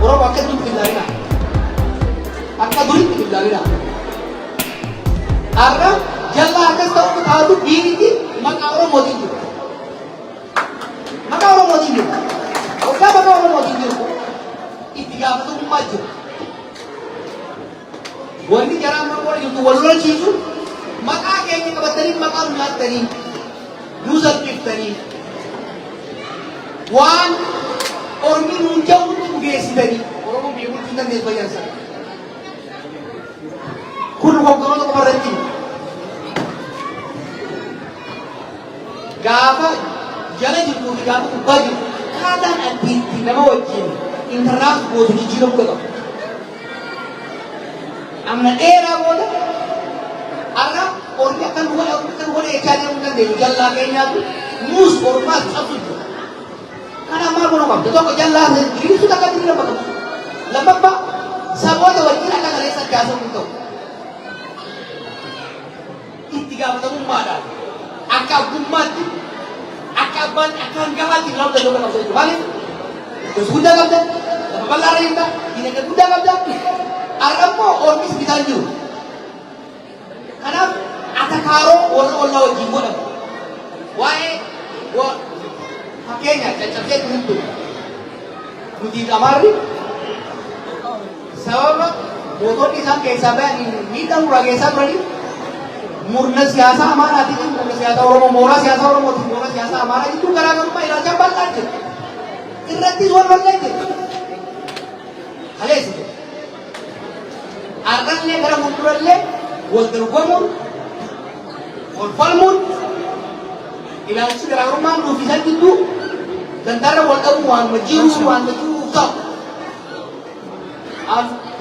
Oromoo akka duriitti ilaallina. Akka duriitti ilaallina. Har'a jallaa akkas ta'uu taatu diinitti maqaa Oromootiin jiru. Maqaa Oromootiin jiru. Waggaa maqaa Oromootiin jiru itti gaafatamummaa jiru. Wanni jaraan maqaa jirtu wal lolchiisu maqaa keenya qabatanii maqaa nu nyaattanii nu salphiftanii waan ormi nuun jawutti nu geessitanii Oromoon biyya bulchuu hin dandeessu fayyaasan. Kun hogganoota qofa irratti gaafa jala jirtuu fi gaafa gubbaa jirtu kaataan addiitti nama wajjin intaraas gootu jijjiiramuu qabu. Amna dheeraa booda har'a ormi akka nu godhe jechaa deemuu hin dandeenyu jallaa keenyaatu nuus ormaas cabsu jiru. Kan ammaa kun qabda tokko jallaa jiriisu takka diriira bakka lammaffaa saboota wajjin akka kaleessa gaasa kun ta'u itti gaafatamummaadhaan akka abbummaatti akka abbaan akka hangafaatti lafa daldoo kan qabsatu maaliif gosa guddaa qabda lafa bal'aa reenta dinagdee guddaa qabda har'a immoo ormis bitaan jiru kanaaf atakaaroo warra ollaa wajjin godhamu waa'ee fakkeenya caccabsee dhumtu nuti qamaarri sababa mootonni isaan keessaa bayan miidhaan duraa keessaa turaniif murna siyaasaa amaanaatiin murna siyaasaa Oromoo mooraa siyaasaa Oromootiin mooraa siyaasaa amaanaa jidduu garaagarummaa ilaalchaa bal'aa jira. Irrattis wal bal'aa jira. Kaleessa jira. Har'allee gara fuuldurallee wal dorgomuun wal falmuun ilaalchi garaagarummaan nuufisan jidduu dandaarra wal dhabuun waanuma jiru waanuma jiruuf ta'u.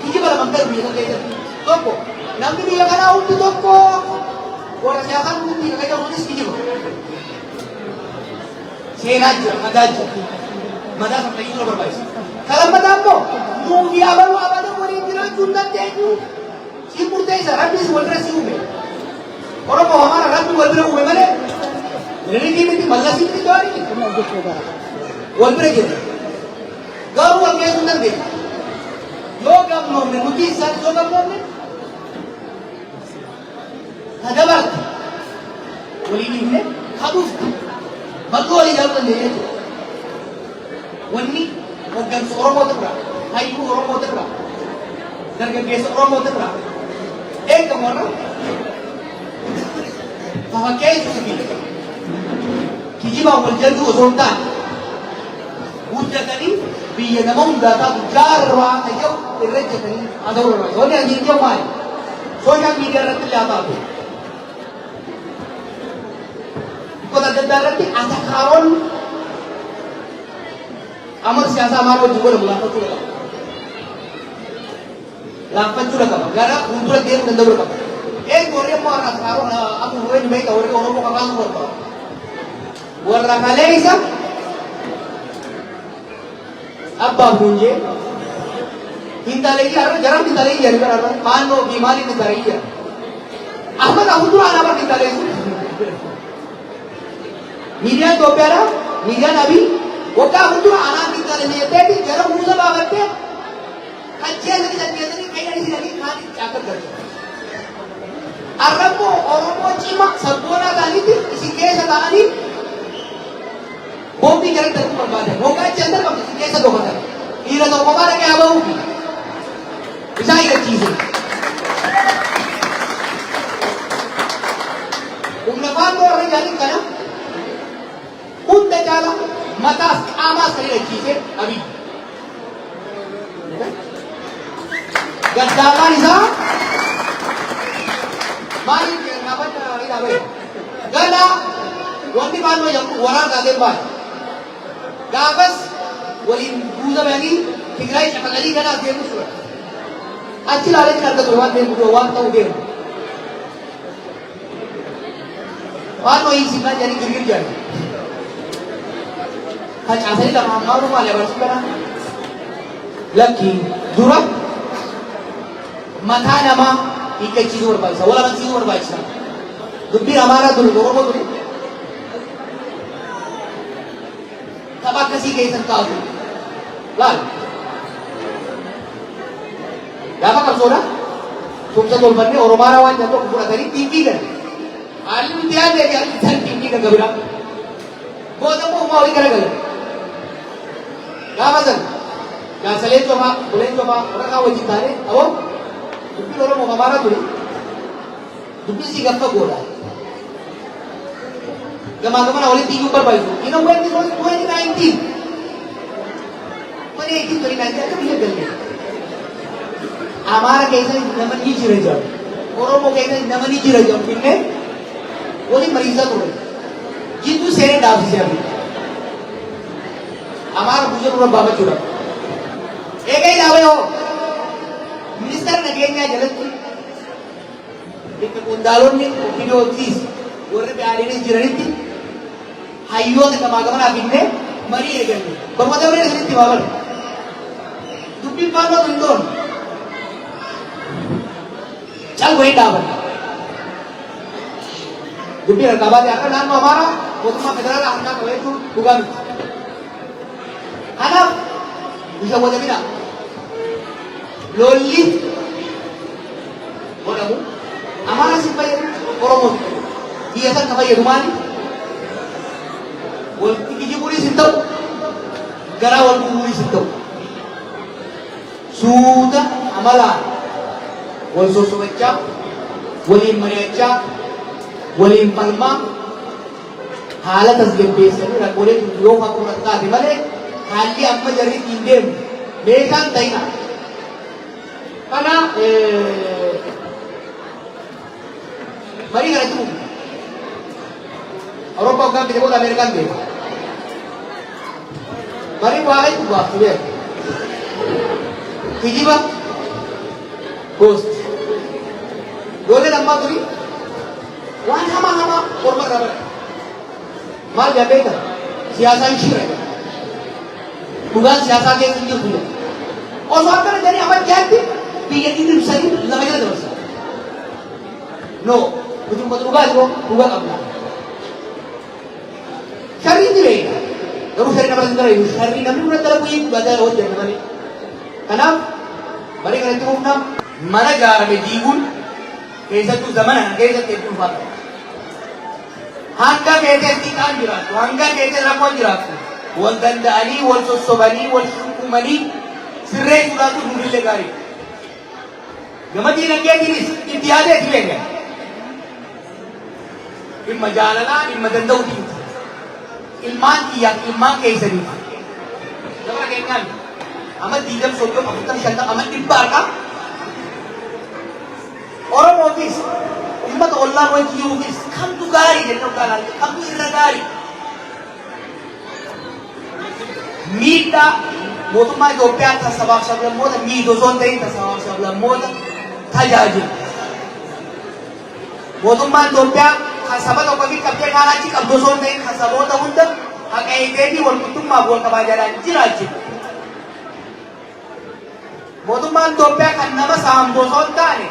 Kijiba lama gara biyya kan keessatti tokko namni biyya kanaa hundi tokko warra siyaasaa hundi kan jedhamuunis kijiba. Seenaa jira, madaa jira. Madaa kan fayyaduu barbaachisa. Kalammataa immoo nuufi abaluu abadan waliin jiraachuu hin dandeenyu. Si murteessa rabbis wal bira si uume. Oromoo hamaara rabbi wal bira uume malee Lelaki miti malasi miti doa ni. Wal bira jira. Garuu wal keessa hin dandeenyu. Yoo gamnoomne nuti isaan yoo gamnoomne kadabarte waliin himne kadufte bakka walii galuu dandeenya jechuudha. Wanni hoggansa Oromoo irraa, hayyuu Oromoo irraa, dargaggeessa Oromoo irraa eegamu warra fakkeessu kijibaan wal jaluu osoo hin taane guddatanii biyya nama hundaa taatu jaarraa ta'uu irra jetanii haa ta'uu irraa. Wanni ani hin jedhu maali? Sooshaal miidiyaa irratti illee haa taatu. Bakkoota adda addaa irratti atakaaroon amala siyaasaa amaaraa wajjin godhamu laaffachuu qaba. Laaffachuu qaba. Gara fuuldura deemuu danda'uu qaba. Eegi warri ammoo har'a atakaaroon akka warreen beeka warri Oromoo qabaasuu barbaadu. Warra kaleessa abbaan kunjee hintaaleeyyii har'a jaran hintaaleeyyii jedhu gara maannoo fi maaliin hintaaleeyyii jedha. Amma kan fuuldura aanaa barri hintaaleessu. Miidiyaan Itoophiyaadhaa miidiyaan Abii waggaa fuuldura aanaa hintaaleessu jetteeti jara muuza baafattee ajjeesanii ajjeesanii fayyadanii hidhanii maaliif caakka galchu. Har'a immoo Oromoo cima sabboonaa ta'anitti isin keessa ta'anii Bombi jalan terus berbeda. Moga center kamu sih kayak sedotan. Ira tau kok ada kayak bau. Bisa ingat cizo. Umnafan tuh orang jadi kana. Unta jala mata ama sekali cizo. Abi. Gaddaman isa. Mari kenapa cari apa? Gada. Wanti baru yang orang kaget banget. Gabas waliin buuza banii Tigraay caqalanii ganaa deemu ture. Achi ilaalee argatu waan deemu waan ta'u deemu. Waan wayii simnaa jedhanii girgir jedhani. Facaasanii lama ammaa maal yabarsu kana lakki dura mataa namaa hiikkachiisuu barbaachisa. Wal amansiisuu barbaachisa. Dubbiin Amaaraa ture Oromoo ture. Tapha akkasii keessan kaa'u. Laal. soda tumsa tolfanne oromaara waan jedhu fudhatanii xiiqii gad haalli nuti yaadee fi haalli isaan xiiqii gad gabira booda immoo umaa walii garagalan gaafa sana jaarsalee cofaa buleen cofaa waraqaa wajjin taane aboo dubbiin oromoo amaara ture dubbiin si gaffa godha gamaa gamana walitti iyyuu barbaachisu you know when this was 2019 akka biyya galle Amara keessa nama ni jira jabu Oromoo keessa nama ni jira jabu finne waliin mariisaa ture jidduu seenee dhaabsisee hafe Amara buyya dura baafachuudha eegaa ilaawee hoo ministeera nageenyaa jalatti itti qondaalonni ofiidootiis warri baadiyyaa jiranitti hayyoota gamaa gamanaa finne marii eegalle barbaada warreen isinitti baafatu dubbiin faanoo tundoon cal wayii dhaaban dubbii harkaa akka naannoo Amaaraa mootummaa federaalaa harkaa qabeetu dhugaa miti kanaaf isa wadamina lolli godhamu Amaaraa si fayyadu Oromoo biyya san ka fayyadu maali wal kijibuunis hin ta'u garaa wal gubuunis hin ta'u suuta amalaa wal sosobachaa waliin mari'achaa waliin falmaa haala tasgabbeessanii rakkoolee yoo fakkuurat taate malee haalli amma jarri hin deemu beekaan ta'ina kana marii kanatti muku Awurooppaa hoggaan bite booda Ameerikaan beeka marii waa hedduu baaftu beeka kijiba ghost Golden amma turi waan hama orma raba maal jabeeta siyaasaan shira dhugaan siyaasaa keessa hin jirtu osoo akkana jedhanii amma jaatti biyya ibsanii lama jala dabarsa no nuti ummata dhugaa jiroo dhugaa qabna sharri inni beeka garuu sharri nama sindara jiru sharri namni buna dalagu hin dhugaa hojjenna malee kanaaf marii kanatti hubna mana jaarame diiguun keessattuu zamana keessatti hedduu ulfaata hanga feeteetti kaan jiraattu hanga feetee rakkoon jiraattu wal danda'anii wal sossobanii wal shukumanii sirreessuudhaatu duudillee gaarii gama diinagdeetiinis itti yaadeeti beeka dhimma jaalalaa dhimma danda'uutiin ilmaan kiyyaaf ilmaan keessaniif gabara keenyaan amma diigam soddom afurtam shantam amma dhibbaadha Oromoofis ummata ollaa wajjiruufis kamtu gaarii jennee ugaalaal kamtu irra gaarii miidhaa mootummaa Itoophiyaa tasabaaf sablammoota miidhosoon ta'in tasabaaf sablammoota tajaajilu mootummaan Itoophiyaa kan saba tokko fi qabdee kaanaatti qabdosoon ta'in kan saboota hunda haqa eegeetii walqixxummaaf wal kabaajaadhaan jiraachisu mootummaan Itoophiyaa kan nama saamtosoon taane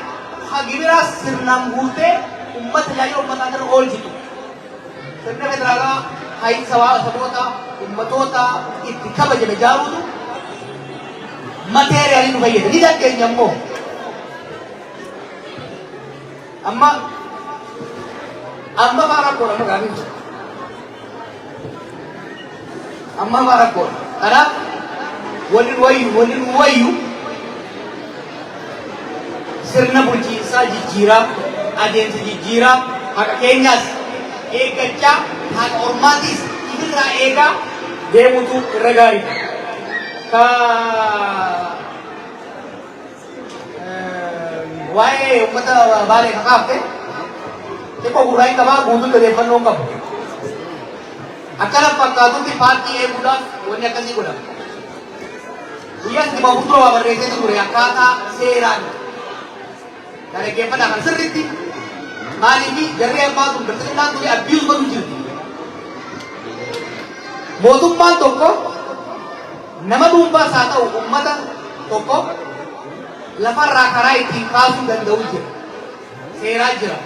hagibiraa sirnaan guutee ummata tajaajila ummataa irra oolchitu sirna federaalaa hayin saboota ummatoota itti kabajame jaaruutu mateeriyaalii nu fayyada ni dandeenya immoo amma faa rakkoodha nu gaafiin amma faa rakkoodha kanaaf waliin wayyu sirna bulchiinsaa jijjiiraa adeemsa jijjiiraa haqa keenyaas eeggachaa haqa ormaatiis ifirraa eegaa deemutu irra gaariidha. Waa'ee uummata baalee kakaafte xiqqoo gurraa'i qabaa guutuun odeeffannoo qabu. Akkana fakkaatutti paartii eeguudhaaf wanni akkasii godhama. Guyyaa itti baafurtuu waa barreessee ture akkaataa seeraan dhaggeeffannaa kan sirriitti maaliifi jarri ammaa kun biltsiginnaan turi abbiyyuu godhu jirti. Mootummaan tokko nama dhuunfaas haa ta'u ummata tokko lafarraa karaa ittiin kaasuu danda'u jira. Seeraa jira.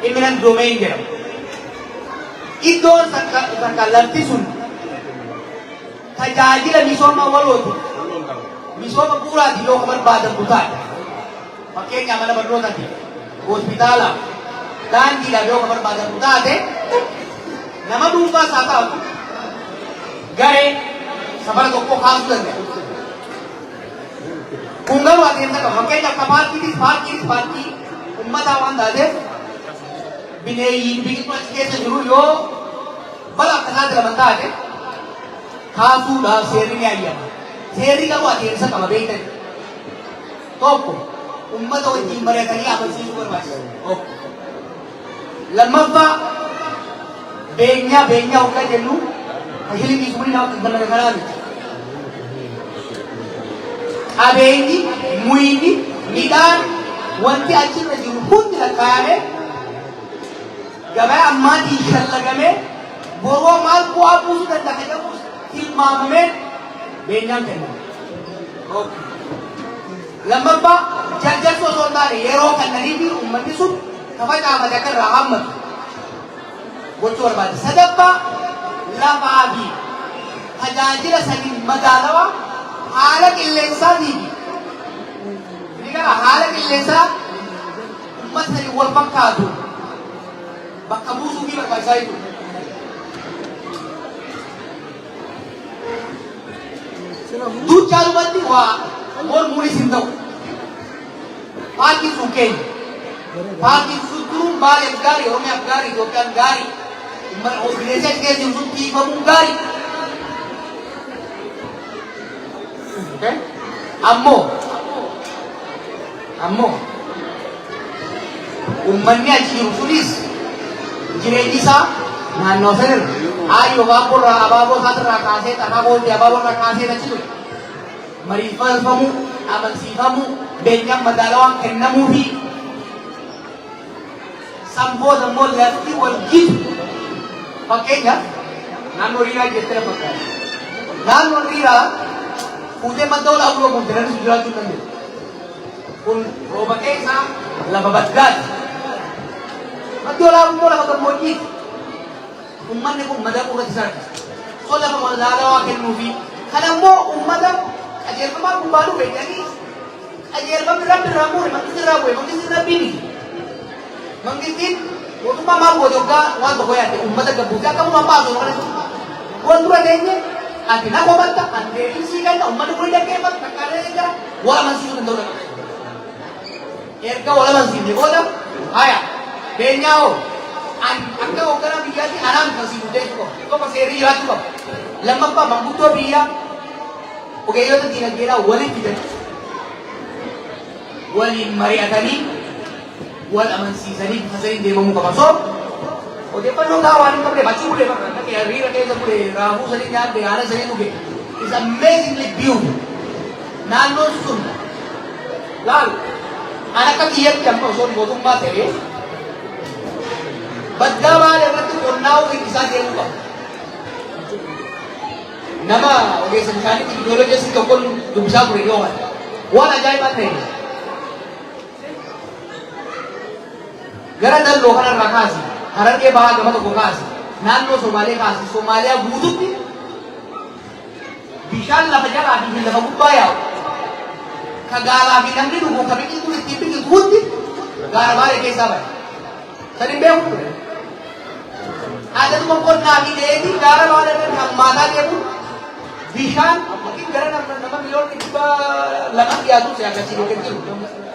Imminent domain jedhama. Iddoon takka lafti sun tajaajila misooma walooti. Misooma bu'uuraati yoo barbaadamtu taate. Fakkeenyaaf mana barnootaati, hospitaala, daandiidhaaf yoo kan barbaadamu taate nama dhuunfaas haa taatu garee safara tokko kaasuu danda'a. Kun garuu adeemsa qaba. Fakkeenyaaf ka paarkii uummataa waan taateef bineeyyiin biqiltuu achi keessa jiru yoo bala akkanaa dalaman taate kaasuudhaaf seerri ni hayyama. Seerri garuu adeemsa qaba beektan. Tokko ummata wajjin mari'atanii amansiisuu barbaachisa. Tokko lammaffaa beenyaa hoggaa jennu hilmi sumni nama kan kanaa miti. Qabeenyi, muyni, midhaan wanti achirra jiru hundi lakkaa'amee gabaa ammaatiin shallagamee boroo maal bu'aa buusuu danda'a jedhamus tilmaamamee beenyaan kennama. Lammaffaa jarjarsa osoo hin taane yeroo kannanii fi uummanni sun tafacaafate akka irraa hammatu gochuu barbaada. Sadaffaa lafaa fi tajaajila saniin madaalawaa haala qilleensaatii fi haala qilleensaa uummata sanii wal fakkaatu bakka buusuu fi barbaachisaa jechuudha. Duuchaa lubatti waa mormuunis hin ta'u. Paartiin sun keenya. Paartiin sun turuun baay'eef gaarii, Oromiyaaf gaarii, Itoophiyaan gaarii. Bineensa keessa jiru sun tiifamuun gaarii. Ammoo uummanni achi jiru sunis jireenyi isaa naannoo sanarra ayyoo abaaboo isaatirraa kaasee xanaa booddee abaaboo irraa kaasee achi ture. Mariifamuu, amansiifamuu, beenyaan madaalawaan kennamuu fi sanboota immoo lafti wal gitu. Fakkeenyaaf naannoo riiraa jettee fakkaata. Naannoon riiraa fuutee madda olaa buloo kontiinarri sun jiraachuu dandeenya. Kun rooba keessaa lafa badgaati. Maddi olaa buloo lafa gammoojjiiti. Uummanni kun madaquu irratti sarara. So lafa madaalawaa kennuufi kan ammoo uummata qajeelfamaa gubbaadhu beekanii qajeelfamni rabbi irraa bu'e mangistiin irraa bu'e mangistiin rabbii miti. Mangistiin mootummaa maal goote hoggaa waan tokko yaadde uummata gabbuute akkamuma baasu waan dura teenye ati na kobatta ati deebisii kenna uummanni kun dhaggeeffatu takkaalee eegara wal amansiisuu danda'u dha. Erga wal amansiifne booda haya beenyaa'oo akka hoogganaa biyyaatti anaan kan siif murteessu qaba. Tokko seerii jiraachuu qaba. Lammaffaa manguddoo biyyaa ogeeyyoota diinagdeedhaa waliin fidanii waliin mari'atanii wal amansiisanii bifa deemamuu qaba. So odeeffannoo gaa waan hin qabne bachuu bulee bakka akka hiriira keessa bulee raafuu sanii nyaadde haala sanii dhuge is amazingly beautiful. Naannoon sun laal an akka kiyyatti amma osoo mootummaa ta'ee baddaa baala irratti qonnaa'uu isaa deemuu qaba. Nama ogeessa bishaanii teknooloojiin tokkoon dubbisaa ture yoo waan ajaa'ibaa ta'e gara dalloo kanarraa kaasi Harargee bahaa gama tokko kaasi naannoo Somaalee kaasi Somaaliyaa guututti bishaan lafa jalaa fi lafa gubbaa yaa'u ka gaalaa fi namni dhugu ka biqiltuu ittiin biqiltu hundi gaara baalee keessaa bahe. Sani beeku ture. Adatuma qonnaa fi dheedii gaara baalee irratti hammaataa deemu bishaan gara nama miliyoona dhibba lama dhiyaatu si akka siidoo kan jiru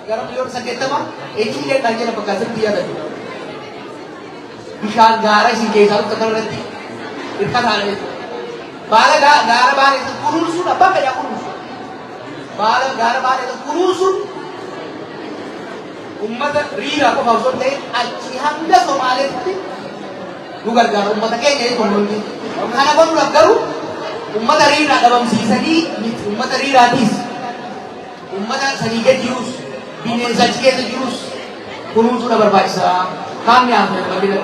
gara miliyoona 80 eenyillee kan jedha bakka sirrii yaadatu. Bishaan gaara isin keessaa dhufta kanarratti hirkataadha jechuudha. Baala gaara baalee kunuunsuun abbaa fedhaa kunuunsu. Baala gaara baalee kunuunsuun ummata riiraa qofa osoo hin ta'in achi hanga Somaaleetti nu gargaara ummata keenya jechuudha. Kana godhuudhaaf garuu ummata riiraa dhabamsiisanii miti ummata riiraatiis ummata sanii gad jirus bineensa achi keessa jirus kunuunsuudha barbaachisa. Kaamni haasa'e bakkee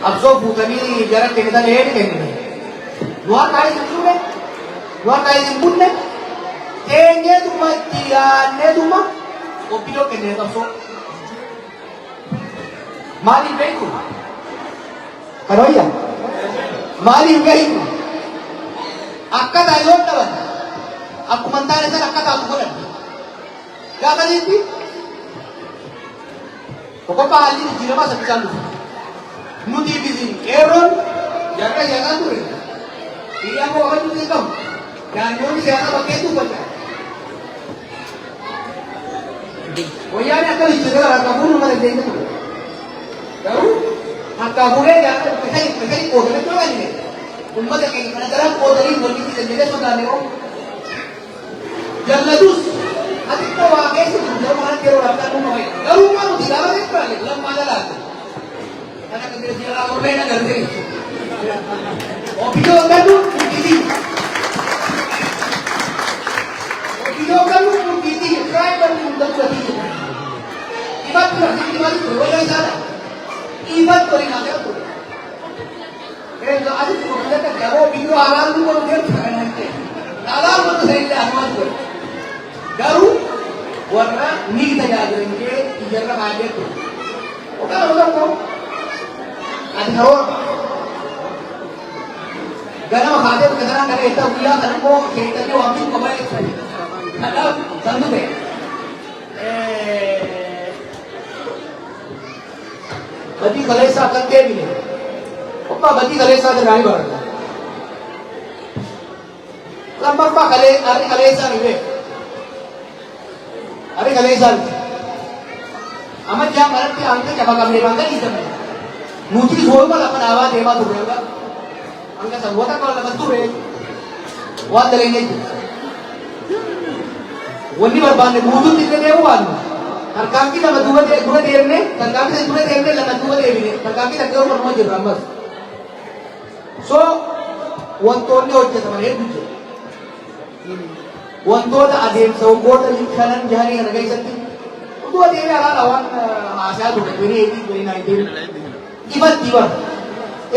absoo fuutanii gara kennitan heeni kennine nu harkaa isin fuune nu harkaa isin bunne teenyeetuma itti yaanneetuma obbidoo kennine absoo maaliif beeku kanooyya maaliif beeku akka taayoon dhaban akkuma hin taane sana akka taatu godhan gaafa jetti tokkoffaa haalli jijjiiramaa saffisaan dhufu nuti bisi qeerroon jarra yaasaa ture hiriyaa koo akka nuti qabu daanyoonni siyaasa bakkeetti uffata wayyaani akka jijjiirraa harkafuun nama dandeenya ture garuu harkafuulee gaafa mekanii qoodame turani ummata keenya kana garaan qoodanii walitti dandeenye sodaanee oo jallatus ati akka waa keessa jiru garuu mana yeroo raabsaa dhuma fa'i garuu waan nuti gaafa jechuudhaan lammaa jalaate kana kan jira jira orbee na gartee ofiyyoo galu murtiitii ofiyyoo galu murtiitii tribal hundatu gatii ibatu arti ibatu ture wayyaa isaadha ibatu waliin haasa'u ture ati kuma kan akka gaboo biyyoo alaanuu godhu deemtu kan hattee alaan wanta sa'illee anumaa ture garuu warra ni tajaajilan kee ijarra baay'ee ture okaa tokko ati haroora ganama kaatee bakka sanaan kana eegdaa guyyaa kana immoo keettanii waamtuu qabaa jechuudha kanaaf santu ta'e badii kaleessaa kan deebine obbaa badii kaleessaa irraa ni barata lammaffaa harri kaleessaa ni beeku harri kaleessaa ni amma jaa kanatti hanga cafa qabnee hanga dhiisamne nuti sooma lafa dhaabaa deemaa turre hanga sangoota qaba lafa ture waan dalagne jiru wanni barbaanne guutuutti illee deemu waan tarkaanfii lama dura deemne tarkaanfii isa dura deemne lama duuba deebine tarkaanfii isa garuu barnuma jirra ammas so wantoonni hojjetaman hedduu jiru wantoota adeemsa waggoota shanan jahanii kana keessatti utuu adeemee alaala waan haasaa ture 2018 ifatti bara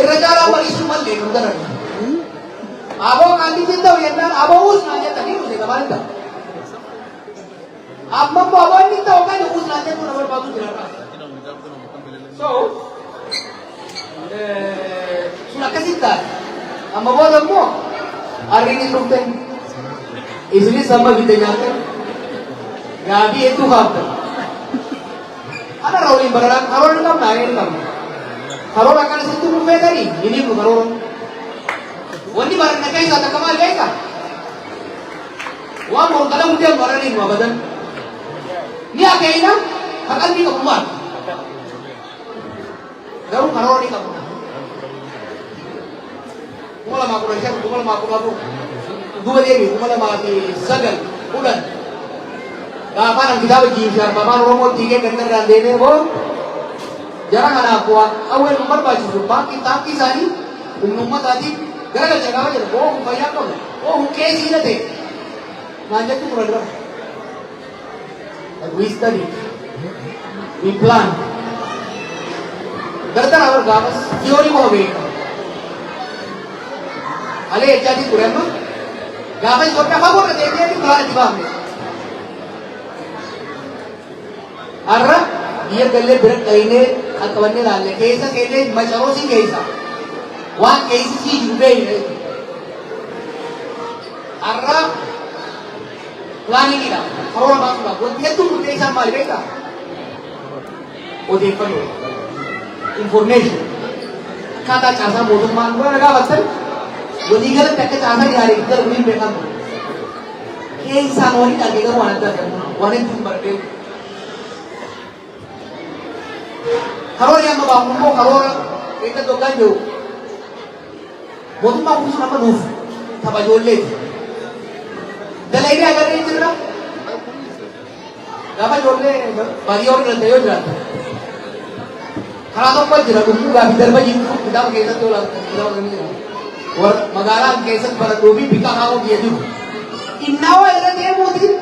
irra caalaa waliisuu mallee kan garan aboo kaanti jinda'u yennaan aboo uusnaa jettanii uuse gamaan hin ta'u amma immoo aboo inni ta'u kan uusnaa jettu na barbaadu jira so sun akkasitti taate amma booda immoo arriin hin dhufte isinis amma bidda nyaatte gaabii hedduu kaaftan ana rawliin bararaa karoora hin qabnaa hin qabna karoora kan isitti dhufeetanii hin himnu karoora wanni baranna keessaa takka maal beeka waan morkala hundee baranii nu abadan ni akeena haqalbii qabu maal garuu karoora ni qabu kuma lamaa kudha shan kuma lamaa kudha afur duba deebi kuma lamaa fi sagal kudhan gaafaan kitaaba jiifaa babaan oromoo tiikee kan irraan deemee boo jara kanaaf waan awweel nu barbaachisu taakkii isaanii humna ummataatiif garagalcha gaafa jedhu boo hun fayyaa qabu boo hun qeesii na ta'e naan jettu turan dura we study we plan gargaraa bar gaafas tiyoorii koo beeka alee ejjaatii ture amma gaafa Itoophiyaa fagoo irra deebi'ee biraa itti baafne har'a biyya gallee bira dhayinee qaqqabannee laalle keessa seenee macaroosii keessa waan keessi sii jiru beeyne har'a plaaniidha karoora baasuudhaaf wanti hedduun murtee isaan maali beektaa odeeffannoo information akkaataa caasaa mootummaan bara gaafattan walii galatti akka caasaa ilaalee gara waliin beekamu keessaan walii dhagee garuu waan adda adda waan hedduun baradhee karoora amma baamu immoo karoora eegga doggaan jiru mootummaa kuusuun amma nuuf tapha ijoolleeti dalaynee agarree jirra gaafa ijoollee baadiyyaa warri daldee yoo jiraata karaa tokko jira dhuguu gaafi darba jiru kitaaba keessatti kitaaba kan jira warra magaalaa keessatti baradhuu fi bika haamuu biyya jiru innaawaa irra deemuutiin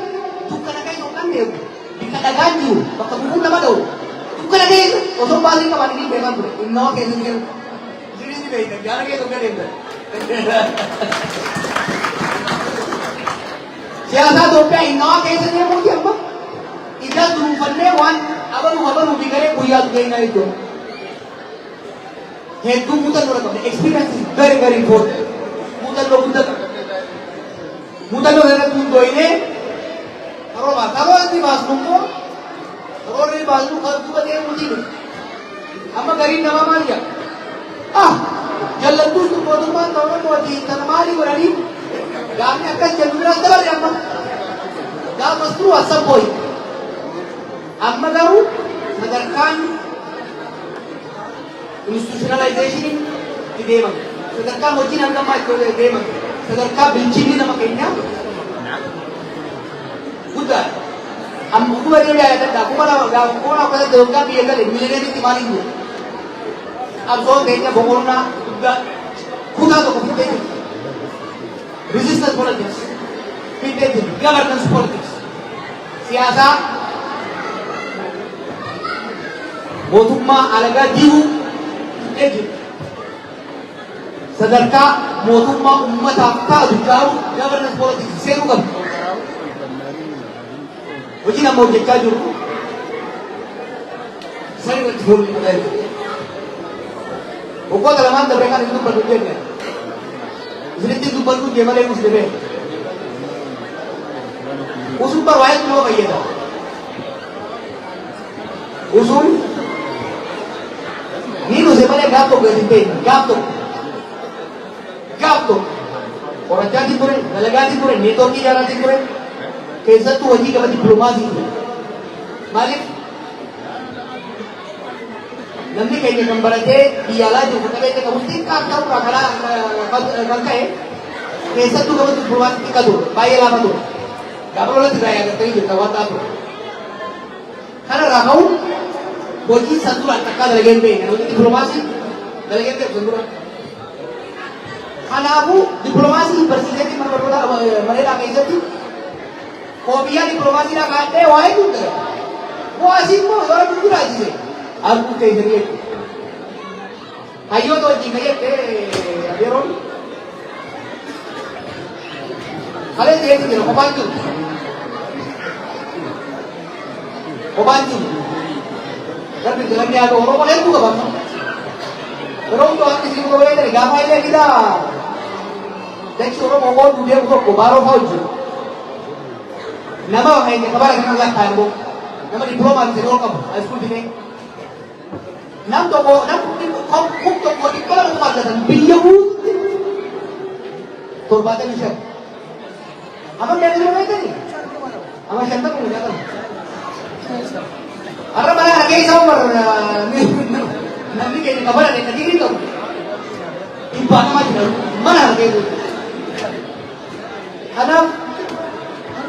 dukkana kan yookaan deemu bika dhagaan jiru bakka bukuun nama dha'u dukkana keessa osoo baasii qaban inni beekan ture innaawaa keessa jiru isinis ni beektan jaana keessa akka deemtan siyaasa Itoophiyaa innaawaa keessa deemuuti amma iddoo dunuufannee waan abaluu fi garee guyyaatu geenyaa jechuudha. Hedduu muuxannoo qabna. Experience is very very important. Muuxannoo guddaa qabna. Muuxannoo irratti hundooyinee karoo inni baasnu immoo karoo inni baasnu kan duuba deemuutiin amma gariin namaa maal jedha jallattuus mootummaan ta'uu mootii tan maalii godhanii gaafni akkas jennu biras dabarre amma gaafas turuu assan booyi amma garuu sadarkaan institutionalization itti deemame sadarkaan hojiin hangamaa itti deemame sadarkaa bilchinni nama keenyaa guddaadha. Amma kuma deebi'aa yaadadhaa kuma akkasatti yookaan biyya gale miilineetitti maaliin jiru qabsoon keenya boqonnaa guddaa kutaa tokko fittee jirti. Resistance politics fittee jirti. Governance politics siyaasaa mootummaa alagaa diiguu fittee jirti. Sadarkaa mootummaa uummataaf ta'u ijaaruu governance politics seenuu qabdi. Hojii nama hojjechaa jiru san irratti foolii godhaa jiru. Waggoota lamaan dabree kan hin dubbadhu jenne isinitti dubbadhu jee malee muslimee usuun barbaayatu nama fayyada. Usuun ni nuse malee gaaf tokko hin ta'in gaaf tokko qorachaatiin ture dalagaatiin ture neetwoorkii ijaaraatiin ture keessattuu hojii gama dippiloomaasii maaliif namni keenya kan baratee biyya alaa jiru qabeenya qabutti xiqqaa ta'urraa kan ka'e keessattuu gama dippiloomaasii xiqqaa ture baay'ee laafa ture gaafa lolatti irraa yaadattanii jirta waan ta'aa ture kanarraa ka'uun hojii san duraan takkaa dalageen beekna hojii dippiloomaasii dalageen beeku san duraan kanaafuu dippiloomaasii barsiiseetti mana barnoota mareedhaa keessatti Kopiya diplomasi nak ada, wahai tu ter. Wah simpo, orang tu dah je. Aku kaya sendiri. Ayo tu jika ya ke, abiron. Kalian dia tu kira, Kobantu. Tapi dalam dia ada orang lain tu apa? Orang tu aku sini kau ini, gamai dia kita. Dan orang orang tu dia tu baru hujur. Nama orang ini kabar yang Allah tahu, nama diploma di sekolah kamu, sekolah ini. Nam toko, nam kuk toko di kalau mau makan biayu, korban itu siapa? Apa dari mana ini? Apa siapa pun tidak tahu. Orang mana lagi sama nanti kayak kabar ada tadi itu. Ibu anak mana lagi itu? Anak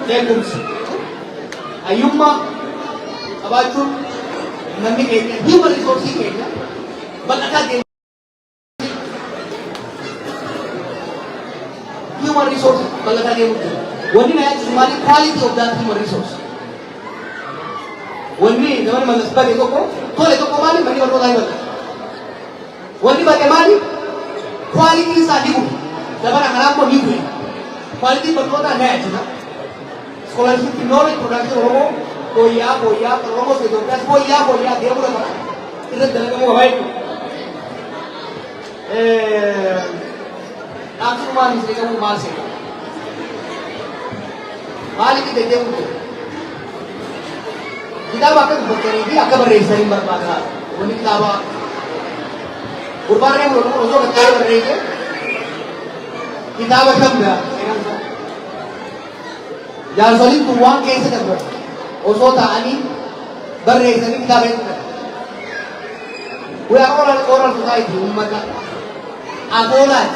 Legus, ayumma, abaju, namni kayaknya human resources kayaknya, balakad human resources balakad yang mungkin. Wani na yat sumali quality of that human resource. Wani naman malasbag ito ko, tole ito ko mali, mali wala tayo. Wani bagaimana quality sa dibu, dapat ang alam mo dibu. Quality berkota na yat. Scholarship knowledge production homo boya romo se dotas boya dia boleh mana itu dalam kamu baik langsung mana sih kamu masih balik kita dia untuk kita bahkan berkali ini akan beresari berbagai wanita apa urban yang belum usah berkali beresari kita bahkan enggak Jangan soalnya tuang kayak itu kan, osota ani berre ini kita betul. Orang society umat agolat,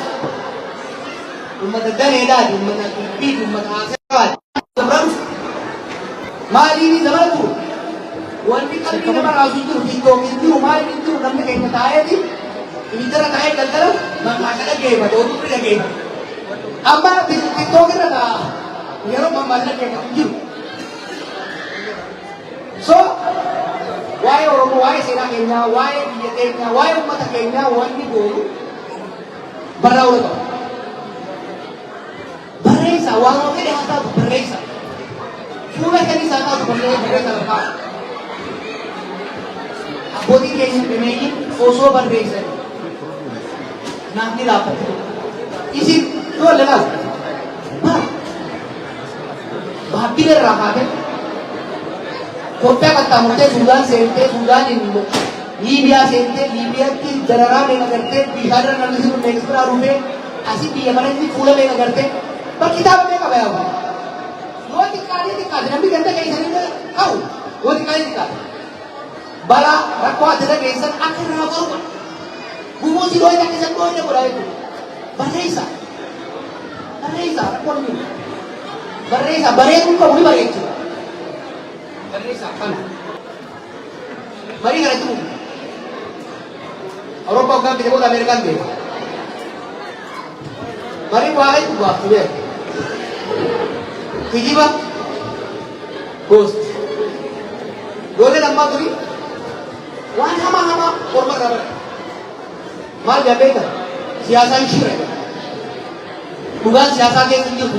umat dan edat, umat kipit, umat asekat. Terus mali ini zaman tu, wanita kali ini nama rasul itu, mali itu namanya kayak ngetaya di, ini cara kaya kalau maka ada game, ada orang punya game. Apa itu kita dah Yaro membaca kayak gitu. So, why orang why sila kenya, why dia kenya, why umat kenya, why ni go. Barau itu. Beresa, walau kita hata beresa. Cuma kali sana tu beresa lepas. Aku ni kenya pemegi, oso beresa. Nanti dapat. Isi tu adalah. Finfinnee irraa kaatee Itoophiyaa qaxxaamurtee Suudaan seentee Suudaaniin immoo Liibiyaa seentee Liibiyaatti dararaa meeqa gartee bishaan irra namni sun meeqa biraa dhufee asii biyya kanatti fuula meeqa gartee bakki kitaaba meeqa bayaa yoo xiqqaate namni ganda keessanii ta'u yoo xiqqaate bara rakkoo adda keessan akka irraa qabu gumuusi dhooyina keessan dhooyina godhaa jechuudha barreessa rakkoo ni barreessa bareeduu qabu ni bareechuudha barreessa kana marii kanatti muudu Awurooppaa hoggaan bite booda Ameerikaan beeku marii waa hedduu baaftu beeku kijiba ghost goone lammaa turii waan hamaa orma irraa bara maal yaa beekan siyaasaan shira dhugaan siyaasaa keessa jirtu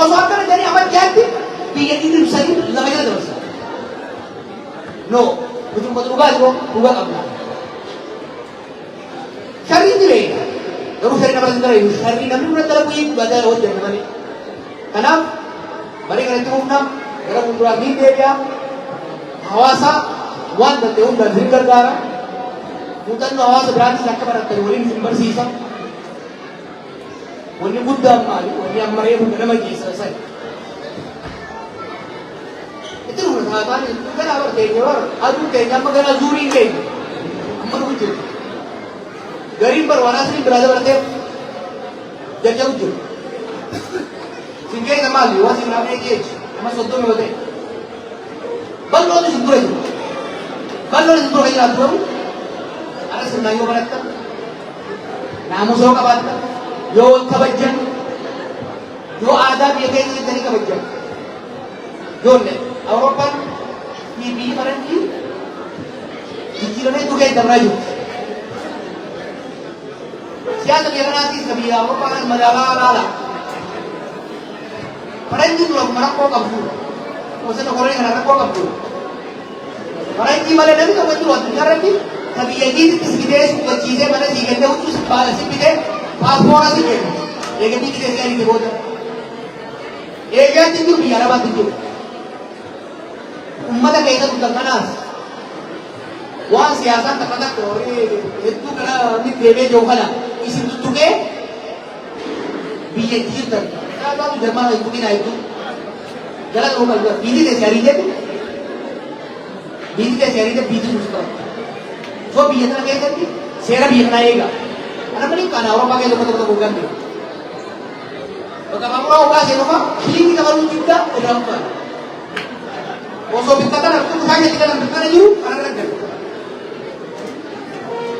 osoo akkana jedhanii amantiyaatti biyya dhidhibsanii lafa jala dabarsa no utummata dhugaati moo dhugaa qabna sharriin ni beeka garuu sharrii nama irratti dalagu sharrii namni irratti dalagu dhugaa jala hojjenna malee kanaaf marii kanatti humna gara fuulduraa ni deebi'a hawaasa waan danda'e hundaan hin gargaara muuxannoo hawaasa biraatis akka barattan waliin hin barsiisa wanni guddaan maali wanni ammaree hunda nama keessa sani itti nuna taataan gara barteenya bara aduu keenya amma gara zuuriin keenya amma nu jiru gariin barwaanaa sinin biraa dabarteef jajjabu jiru Singkirnya malu, wah sing ramai keji, mas soto ni betul. Balon ni sempurna tu, balon ni sempurna ni lalu. Ada senang yo berat. Namu so kabat, yo kabajan, yo ada biaya keji dari kabajan. Yo ni, Eropa ni bi barang ni, dikira tu kayak damai. Siapa yang nanti sebi Eropa kan madala. Padahal itu belum merakok kabur. Maksudnya orang yang merakok kabur. Padahal itu malah nabi kamu itu waktu sekarang ni, tapi yang ini kita semua ciznya mana sih kita itu sebalas sih kita paspor sih kita. Yang ini kita sekali kita bodoh. Yang itu biar apa itu? Umat kita itu bukan panas. Wah siasat terkadang itu kalau ni debe jauh lah. Isi itu ke biar kita. Kalau Jerman itu kita itu, jalan rumah juga. Bini deh cari dia, bini suka. So bini tu kayak tadi, sera bini naikga. Karena mending kan orang pakai itu betul-betul bukan dia. Kalau orang orang sih rumah, ini kita baru juga udah apa? So kita kan aku saja kita nak berkata juru, karena kan.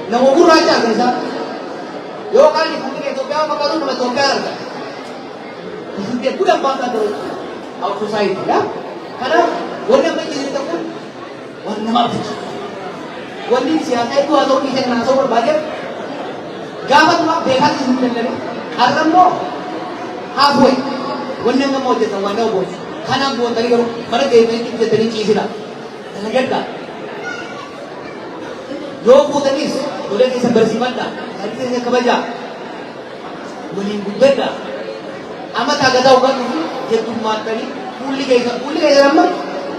Nah umur aja kan sah. Yo kali mungkin itu kau makan tu nama tokar. Dia pula bangga terus our society ya. Karena warna macam ini tu warna macam warna siapa itu atau kisah nasi berbagai gamat mak dekat di sini ni. Alam mo halfway warna nggak mau jadi warna bos. Karena buat tadi kalau mana dia itu jadi cici lah. Terlihat tak? Jo putaris, boleh kisah bersifat dah. Tadi saya kebaca. Boleh buat dah. Amat agak tahu kan dia tu materi, pulih kayak ramai,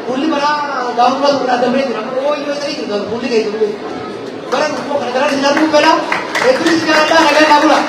pulih mana daun lah berada mereka, oh ini tadi tu pulih kayak tu, barang tu kadang-kadang sinar pun bela, itu sekarang dah agak tahu lah.